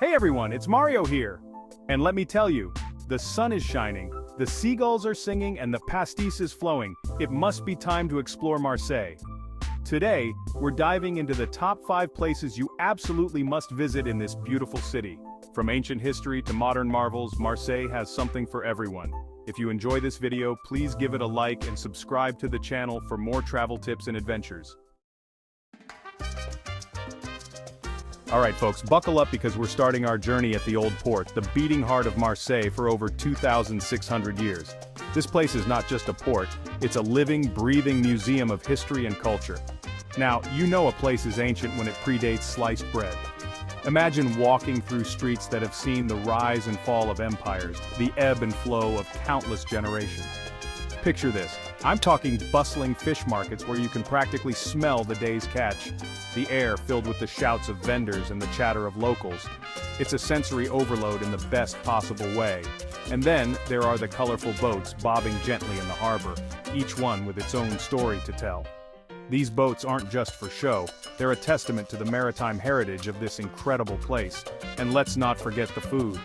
Hey everyone, it's Mario here. And let me tell you, the sun is shining, the seagulls are singing, and the pastis is flowing. It must be time to explore Marseille. Today, we're diving into the top 5 places you absolutely must visit in this beautiful city. From ancient history to modern marvels, Marseille has something for everyone. If you enjoy this video, please give it a like and subscribe to the channel for more travel tips and adventures. Alright folks, buckle up because we're starting our journey at the Old Port, the beating heart of Marseille for over 2,600 years. This place is not just a port, it's a living, breathing museum of history and culture. Now, you know a place is ancient when it predates sliced bread. Imagine walking through streets that have seen the rise and fall of empires, the ebb and flow of countless generations. Picture this, I'm talking bustling fish markets where you can practically smell the day's catch. The air filled with the shouts of vendors and the chatter of locals. It's a sensory overload in the best possible way. And then, there are the colorful boats bobbing gently in the harbor, each one with its own story to tell. These boats aren't just for show, they're a testament to the maritime heritage of this incredible place. And let's not forget the food.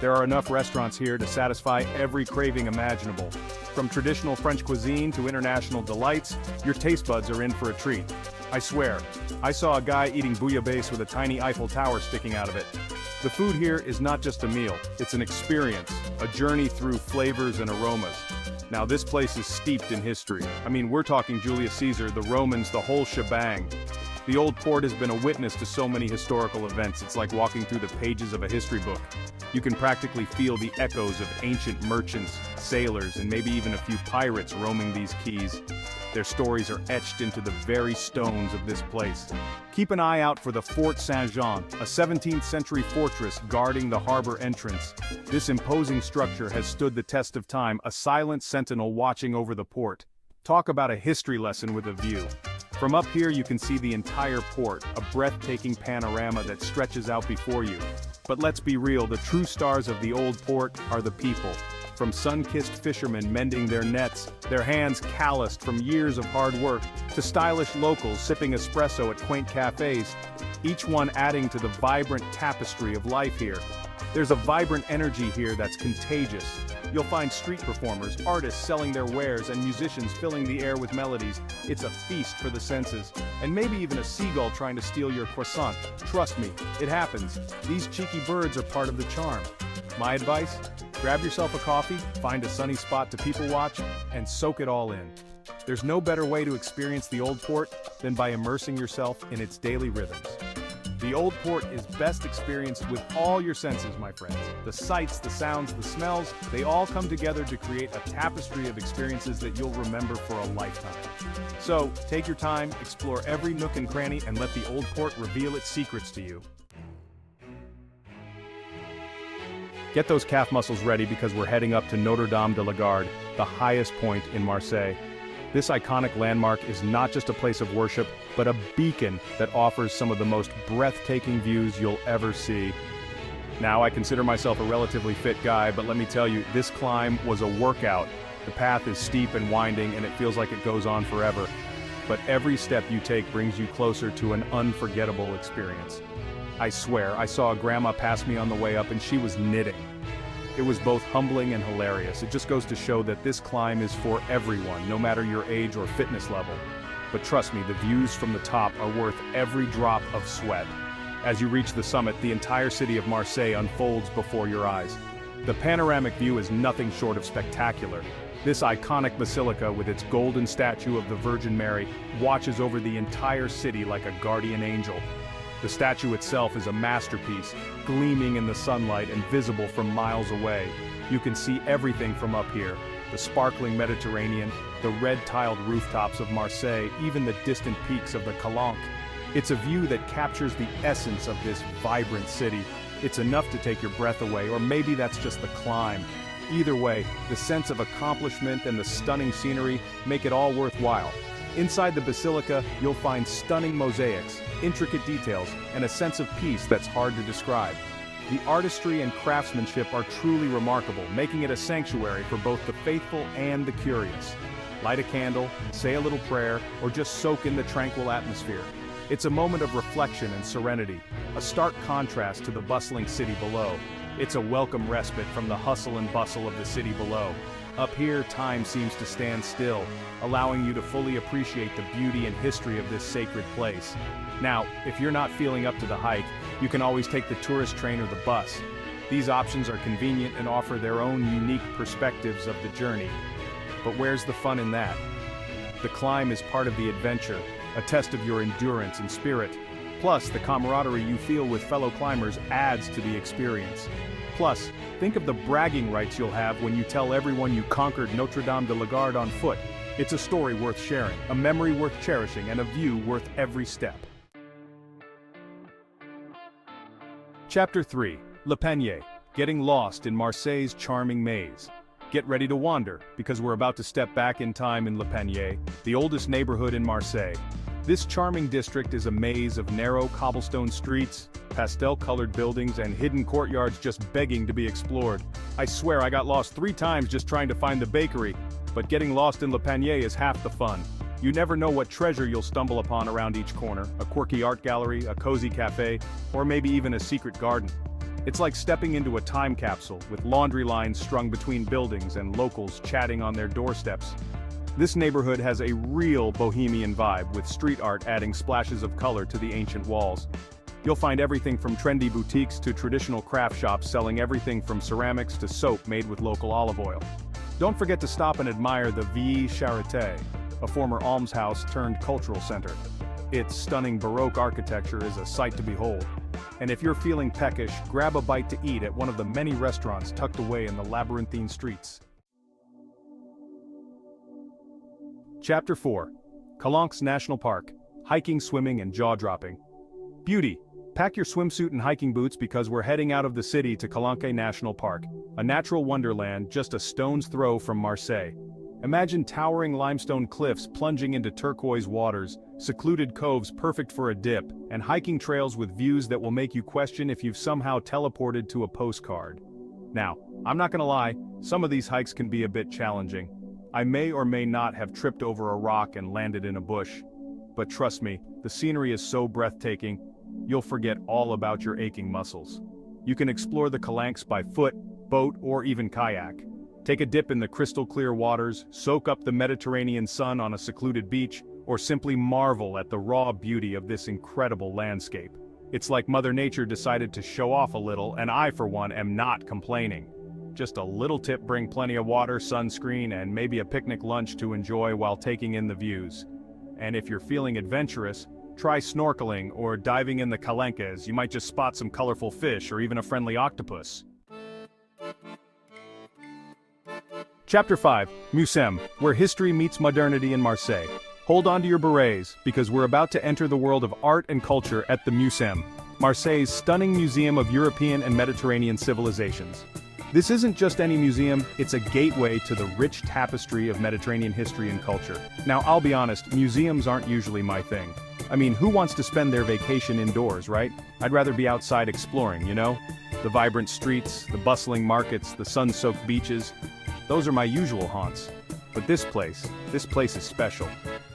There are enough restaurants here to satisfy every craving imaginable. From traditional French cuisine to international delights, your taste buds are in for a treat. I swear, I saw a guy eating bouillabaisse with a tiny Eiffel Tower sticking out of it. The food here is not just a meal, it's an experience, a journey through flavors and aromas. Now this place is steeped in history. I mean, we're talking Julius Caesar, the Romans, the whole shebang. The Old Port has been a witness to so many historical events, it's like walking through the pages of a history book. You can practically feel the echoes of ancient merchants, sailors, and maybe even a few pirates roaming these quays. Their stories are etched into the very stones of this place. Keep an eye out for the Fort Saint-Jean, a 17th century fortress guarding the harbor entrance. This imposing structure has stood the test of time, a silent sentinel watching over the port. Talk about a history lesson with a view. From up here you can see the entire port, a breathtaking panorama that stretches out before you. But let's be real, the true stars of the Old Port are the people. From sun-kissed fishermen mending their nets, their hands calloused from years of hard work, to stylish locals sipping espresso at quaint cafes, each one adding to the vibrant tapestry of life here. There's a vibrant energy here that's contagious. You'll find street performers, artists selling their wares, and musicians filling the air with melodies. It's a feast for the senses. And maybe even a seagull trying to steal your croissant. Trust me, it happens. These cheeky birds are part of the charm. My advice? Grab yourself a coffee, find a sunny spot to people watch, and soak it all in. There's no better way to experience the Old Port than by immersing yourself in its daily rhythms. The Old Port is best experienced with all your senses, my friends. The sights, the sounds, the smells, they all come together to create a tapestry of experiences that you'll remember for a lifetime. So, take your time, explore every nook and cranny, and let the Old Port reveal its secrets to you. Get those calf muscles ready because we're heading up to Notre Dame de la Garde, the highest point in Marseille. This iconic landmark is not just a place of worship, but a beacon that offers some of the most breathtaking views you'll ever see. Now, I consider myself a relatively fit guy, but let me tell you, this climb was a workout. The path is steep and winding, and it feels like it goes on forever. But every step you take brings you closer to an unforgettable experience. I swear, I saw a grandma pass me on the way up and she was knitting. It was both humbling and hilarious. It just goes to show that this climb is for everyone, no matter your age or fitness level. But trust me, the views from the top are worth every drop of sweat. As you reach the summit, the entire city of Marseille unfolds before your eyes. The panoramic view is nothing short of spectacular. This iconic basilica with its golden statue of the Virgin Mary watches over the entire city like a guardian angel. The statue itself is a masterpiece, gleaming in the sunlight and visible from miles away. You can see everything from up here, the sparkling Mediterranean, the red-tiled rooftops of Marseille, even the distant peaks of the Calanque. It's a view that captures the essence of this vibrant city. It's enough to take your breath away, or maybe that's just the climb. Either way, the sense of accomplishment and the stunning scenery make it all worthwhile. Inside the basilica, you'll find stunning mosaics, intricate details, and a sense of peace that's hard to describe. The artistry and craftsmanship are truly remarkable, making it a sanctuary for both the faithful and the curious. Light a candle, say a little prayer, or just soak in the tranquil atmosphere. It's a moment of reflection and serenity, a stark contrast to the bustling city below. It's a welcome respite from the hustle and bustle of the city below. Up here, time seems to stand still, allowing you to fully appreciate the beauty and history of this sacred place. Now, if you're not feeling up to the hike, you can always take the tourist train or the bus. These options are convenient and offer their own unique perspectives of the journey. But where's the fun in that? The climb is part of the adventure, a test of your endurance and spirit. Plus, the camaraderie you feel with fellow climbers adds to the experience. Plus, think of the bragging rights you'll have when you tell everyone you conquered Notre Dame de la Garde on foot. It's a story worth sharing, a memory worth cherishing, and a view worth every step. Chapter 3. Le Panier, Getting Lost in Marseille's Charming Maze. Get ready to wander, because we're about to step back in time in Le Panier, the oldest neighborhood in Marseille. This charming district is a maze of narrow cobblestone streets, pastel-colored buildings, and hidden courtyards just begging to be explored. I swear I got lost 3 times just trying to find the bakery, but getting lost in Le Panier is half the fun. You never know what treasure you'll stumble upon around each corner, a quirky art gallery, a cozy cafe, or maybe even a secret garden. It's like stepping into a time capsule, with laundry lines strung between buildings and locals chatting on their doorsteps. This neighborhood has a real bohemian vibe, with street art adding splashes of color to the ancient walls. You'll find everything from trendy boutiques to traditional craft shops selling everything from ceramics to soap made with local olive oil. Don't forget to stop and admire the Vieille Charité, a former almshouse turned cultural center. Its stunning Baroque architecture is a sight to behold. And if you're feeling peckish, grab a bite to eat at one of the many restaurants tucked away in the labyrinthine streets. Chapter 4. Calanques National Park, Hiking, Swimming, and Jaw-Dropping. Beauty. Pack your swimsuit and hiking boots because we're heading out of the city to Calanques National Park, a natural wonderland just a stone's throw from Marseille. Imagine towering limestone cliffs plunging into turquoise waters, secluded coves perfect for a dip, and hiking trails with views that will make you question if you've somehow teleported to a postcard. Now, I'm not gonna lie, some of these hikes can be a bit challenging. I may or may not have tripped over a rock and landed in a bush. But trust me, the scenery is so breathtaking, you'll forget all about your aching muscles. You can explore the Calanques by foot, boat, or even kayak. Take a dip in the crystal-clear waters, soak up the Mediterranean sun on a secluded beach, or simply marvel at the raw beauty of this incredible landscape. It's like Mother Nature decided to show off a little, and I, for one, am not complaining. Just a little tip: bring plenty of water, sunscreen, and maybe a picnic lunch to enjoy while taking in the views. And if you're feeling adventurous, try snorkeling or diving in the Calanques. You might just spot some colorful fish or even a friendly octopus. Chapter 5. Museum, where history meets modernity in Marseille. Hold on to your berets, because we're about to enter the world of art and culture at the Museum, Marseille's stunning museum of European and Mediterranean civilizations. This isn't just any museum, it's a gateway to the rich tapestry of Mediterranean history and culture. Now, I'll be honest, museums aren't usually my thing. I mean, who wants to spend their vacation indoors, right? I'd rather be outside exploring, you know? The vibrant streets, the bustling markets, the sun-soaked beaches. Those are my usual haunts. But this place is special.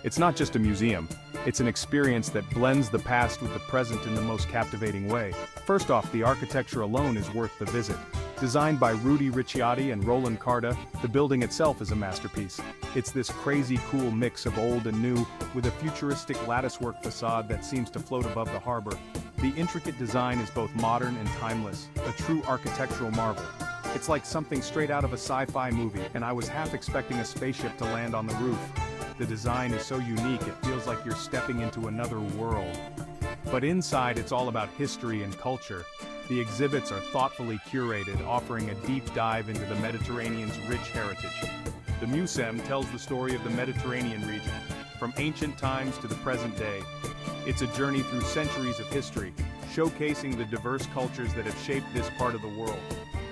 It's not just a museum. It's an experience that blends the past with the present in the most captivating way. First off, the architecture alone is worth the visit. Designed by Rudy Ricciotti and Roland Carda, the building itself is a masterpiece. It's this crazy cool mix of old and new, with a futuristic latticework facade that seems to float above the harbor. The intricate design is both modern and timeless, a true architectural marvel. It's like something straight out of a sci-fi movie, and I was half expecting a spaceship to land on the roof. The design is so unique, it feels like you're stepping into another world. But inside, it's all about history and culture. The exhibits are thoughtfully curated, offering a deep dive into the Mediterranean's rich heritage. The Museum tells the story of the Mediterranean region, from ancient times to the present day. It's a journey through centuries of history, showcasing the diverse cultures that have shaped this part of the world.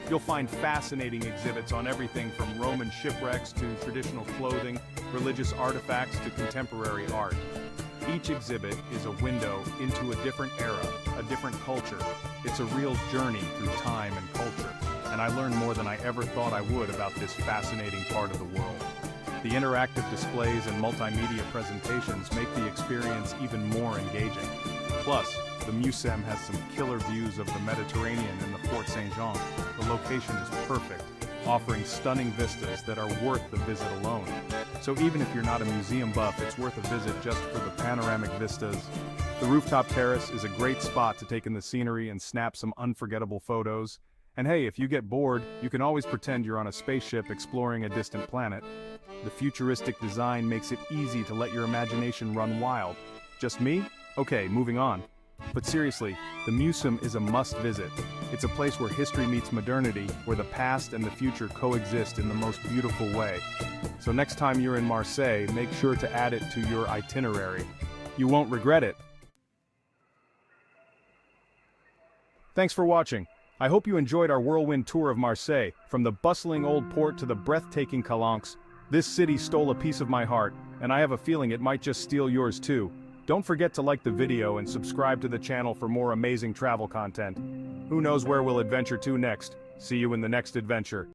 You'll find fascinating exhibits on everything from Roman shipwrecks to traditional clothing, religious artifacts to contemporary art. Each exhibit is a window into a different era, a different culture. It's a real journey through time and culture, and I learned more than I ever thought I would about this fascinating part of the world. The interactive displays and multimedia presentations make the experience even more engaging. Plus, the museum has some killer views of the Mediterranean and the Port Saint-Jean. The location is perfect, offering stunning vistas that are worth the visit alone. So even if you're not a museum buff, it's worth a visit just for the panoramic vistas. The rooftop terrace is a great spot to take in the scenery and snap some unforgettable photos. And hey, if you get bored, you can always pretend you're on a spaceship exploring a distant planet. The futuristic design makes it easy to let your imagination run wild. Just me? Okay, moving on. But seriously, the museum is a must-visit. It's a place where history meets modernity, where the past and the future coexist in the most beautiful way. So next time you're in Marseille, make sure to add it to your itinerary. You won't regret it. Thanks for watching. I hope you enjoyed our whirlwind tour of Marseille. From the bustling old port to the breathtaking Calanques, this city stole a piece of my heart, and I have a feeling it might just steal yours too. Don't forget to like the video and subscribe to the channel for more amazing travel content. Who knows where we'll adventure to next? See you in the next adventure.